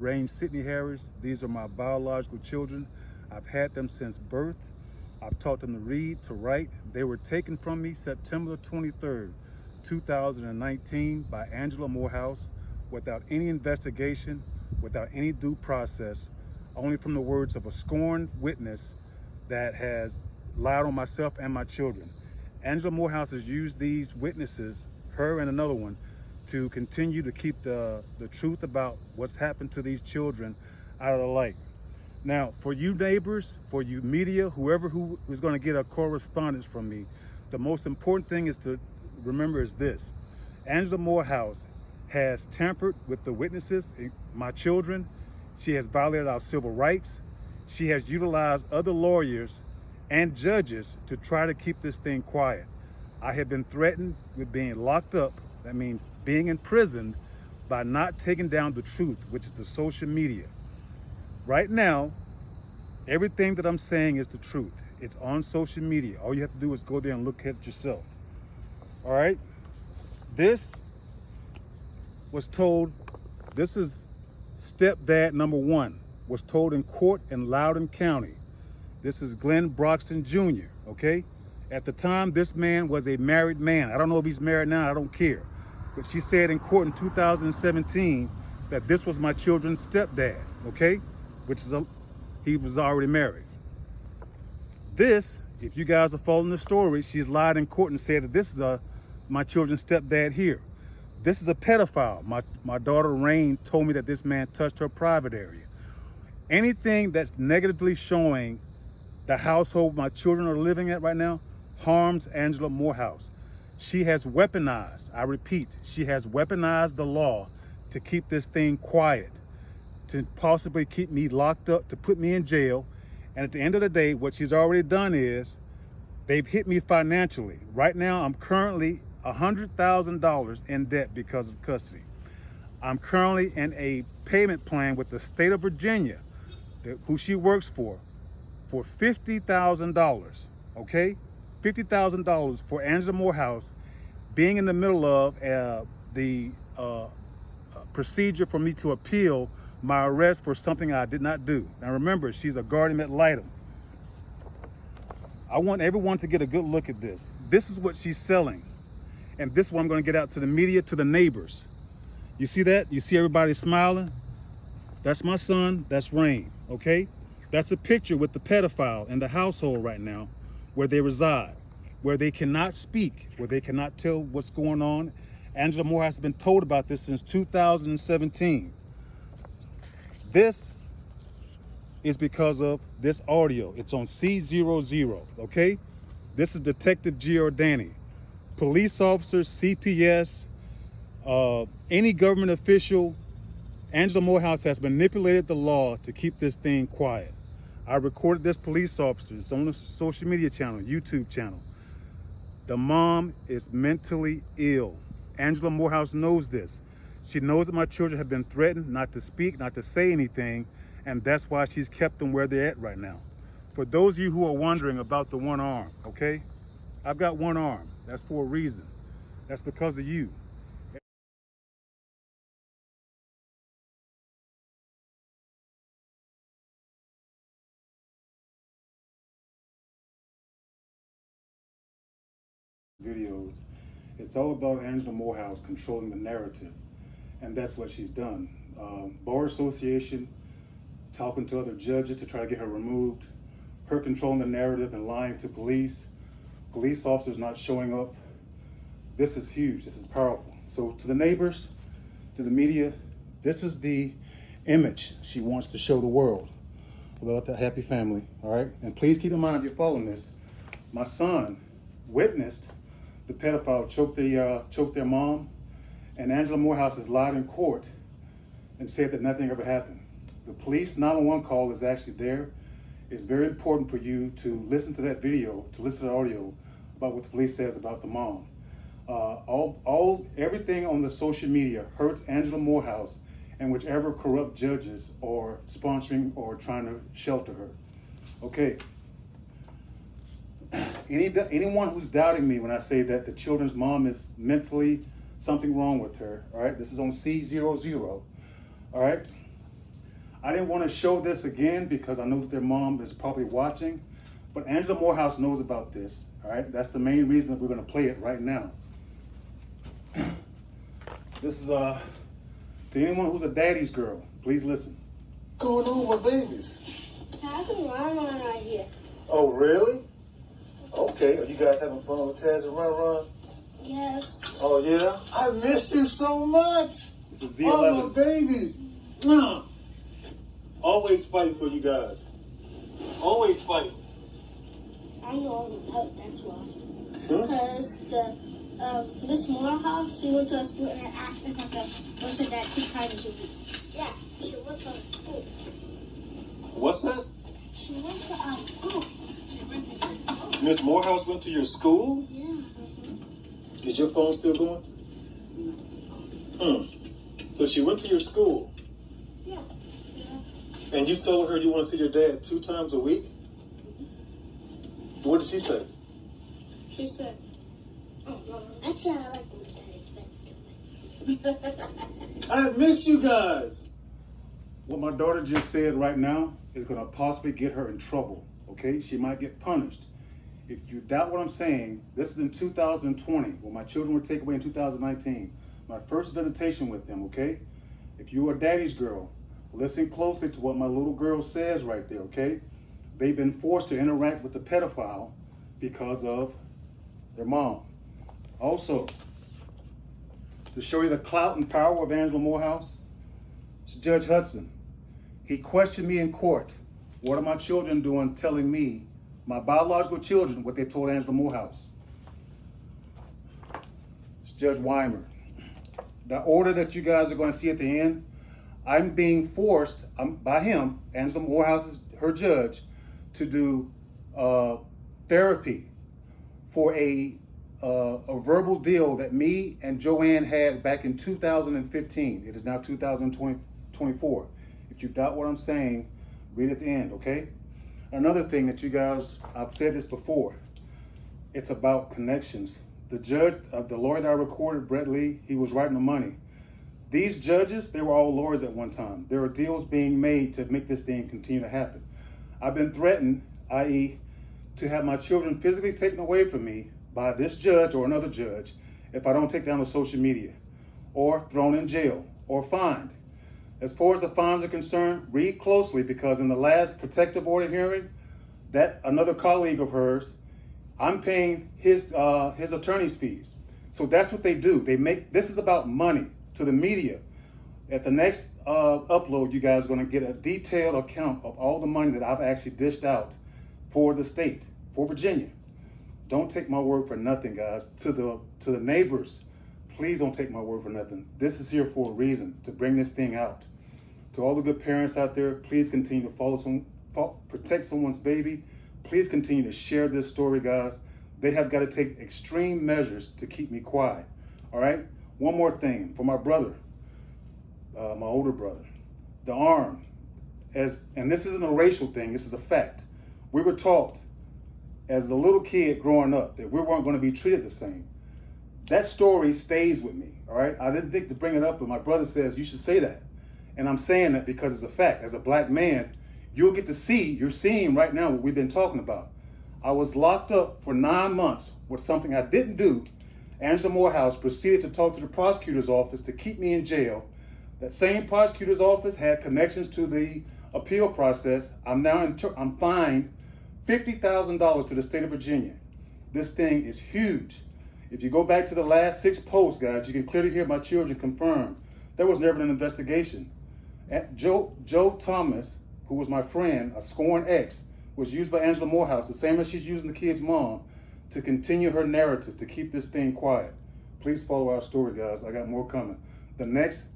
Rain Sidney Harris. These are my biological children. I've had them since birth. I've taught them to read, to write. They were taken from me September 23rd, 2019 by Angela Morehouse without any investigation, without any due process, only from the words of a scorned witness that has lied on myself and my children. Angela Morehouse has used these witnesses, her and another one, to continue to keep the truth about what's happened to these children out of the light. Now, for you neighbors, for you media, whoever who's going to get a correspondence from me, the most important thing is to remember is this. Angela Morehouse has tampered with the witnesses, my children. She has violated our civil rights. She has utilized other lawyers and judges to try to keep this thing quiet. I have been threatened with being locked up, that means being imprisoned, by not taking down the truth, which is the social media. Right now, everything that I'm saying is the truth. It's on social media. All you have to do is go there and look at it yourself. All right? This was told, this is stepdad number one, was told in court in Loudoun County. This is Glenn Broxton Jr., okay? At the time, this man was a married man. I don't know if he's married now, I don't care. But she said in court in 2017 that this was my children's stepdad, okay? Which is, he was already married. This, if you guys are following the story, she's lied in court and said that this is my children's stepdad here. This is a pedophile. My daughter Rain told me that this man touched her private area. Anything that's negatively showing the household my children are living at right now harms Angela Morehouse. She has weaponized, I repeat, she has weaponized the law to keep this thing quiet, to possibly keep me locked up, to put me in jail. And at the end of the day, what she's already done is they've hit me financially. Right now, I'm currently $100,000 in debt because of custody. I'm currently in a payment plan with the state of Virginia, who she works for $50,000, okay? $50,000 for Angela Morehouse being in the middle of the procedure for me to appeal my arrest for something I did not do. Now remember, she's a guardian ad litem. I want everyone to get a good look at this. This is what she's selling. And this is what I'm going to get out to the media, to the neighbors. You see that? You see everybody smiling? That's my son, that's Rain, okay? That's a picture with the pedophile in the household right now where they reside, where they cannot speak, where they cannot tell what's going on. Angela Morehouse has been told about this since 2017. This is because of this audio. It's on C00, okay? This is Detective Giordani. Police officers, CPS, any government official, Angela Morehouse has manipulated the law to keep this thing quiet. I recorded this police officer. It's on the social media channel, YouTube channel. The mom is mentally ill. Angela Morehouse knows this. She knows that my children have been threatened not to speak, not to say anything, and that's why she's kept them where they're at right now. For those of you who are wondering about the one arm, okay? I've got one arm. That's for a reason. That's because of you. Videos. It's all about Angela Morehouse controlling the narrative, and that's what she's done. Bar Association, talking to other judges to try to get her removed, her controlling the narrative and lying to police officers not showing up. This is huge. This is powerful. So to the neighbors, to the media, this is the image she wants to show the world about that happy family, all right? And please keep in mind, if you're following this, my son witnessed the pedophile choke their mom, and Angela Morehouse has lied in court and said that nothing ever happened. The police 911 call is actually there. It's very important for you to listen to that video, to listen to the audio about what the police says about the mom. Everything on the social media hurts Angela Morehouse and whichever corrupt judges are sponsoring or trying to shelter her. Okay. Anyone who's doubting me when I say that the children's mom is mentally something wrong with her, all right? This is on C00, all right? I didn't want to show this again because I know that their mom is probably watching, but Angela Morehouse knows about this, all right? That's the main reason that we're going to play it right now. This is, to anyone who's a daddy's girl, please listen. What's going on with babies? Taz and Ron Ron are here. Oh, really? Okay. Are you guys having fun with Taz and Ron? Yes. Oh, yeah? I miss you so much. This is Z11. Oh, my babies. Mwah. Always fighting for you guys. Always fighting. I know all about that's why. Huh? Because the Miss Morehouse, she went to a school and asked if I could go to that 2 times a week. Yeah, she went to a school. What's that? She went to our school. Miss Morehouse went to your school? Yeah. Is your phone still going? So she went to your school, Yeah. and you told her you want to see your dad 2 times a week? What did she say? She said, oh, no. I said I like my I miss you guys. What my daughter just said right now is going to possibly get her in trouble, okay? She might get punished. If you doubt what I'm saying, this is in 2020, when my children were taken away in 2019. My first visitation with them, okay? If you are daddy's girl, listen closely to what my little girl says right there, okay? They've been forced to interact with the pedophile because of their mom. Also, to show you the clout and power of Angela Morehouse, it's Judge Hudson. He questioned me in court. What are my children doing telling me, my biological children, what they told Angela Morehouse? It's Judge Weimer. The order that you guys are going to see at the end, I'm being forced by him, Angela Morehouse is her judge, to do therapy for a verbal deal that me and Joanne had back in 2015. It is now 2024. If you doubt what I'm saying, read at the end, okay? Another thing that you guys, I've said this before, it's about connections. The judge, the lawyer that I recorded, Brett Lee, he was writing the money. These judges, they were all lawyers at one time. There are deals being made to make this thing continue to happen. I've been threatened, i.e., to have my children physically taken away from me by this judge or another judge if I don't take down the social media, or thrown in jail, or fined. As far as the fines are concerned, read closely, because in the last protective order hearing, that another colleague of hers, I'm paying his attorney's fees. So that's what they do. They make, this is about money to the media. At the next upload, you guys are going to get a detailed account of all the money that I've actually dished out for the state, for Virginia. Don't take my word for nothing, guys. To the neighbors, please don't take my word for nothing. This is here for a reason, to bring this thing out. To all the good parents out there, please continue to protect someone's baby. Please continue to share this story, guys. They have got to take extreme measures to keep me quiet. All right? One more thing for my brother, my older brother. The arm, and this isn't a racial thing, this is a fact. We were taught as a little kid growing up that we weren't going to be treated the same. That story stays with me, all right? I didn't think to bring it up, but my brother says you should say that. And I'm saying that because it's a fact. As a black man, you'll get to see, you're seeing right now what we've been talking about. I was locked up for 9 months with something I didn't do. Angela Morehouse proceeded to talk to the prosecutor's office to keep me in jail. That same prosecutor's office had connections to the appeal process. I'm fined $50,000 to the state of Virginia. This thing is huge. If you go back to the last 6 posts, guys, you can clearly hear my children confirm there was never an investigation. Joe Thomas, who was my friend, a scorned ex, was used by Angela Morehouse, the same as she's using the kid's mom, to continue her narrative, to keep this thing quiet. Please follow our story, guys. I got more coming. The next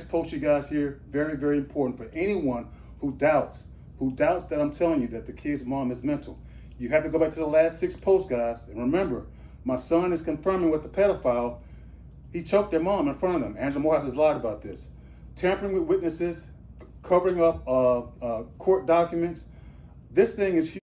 post you guys hear, very, very important for anyone who doubts that I'm telling you that the kid's mom is mental. You have to go back to the last 6 posts, guys. And remember, my son is confirming with the pedophile. He choked their mom in front of them. Angela Morehouse has lied about this. Tampering with witnesses, covering up court documents. This thing is huge.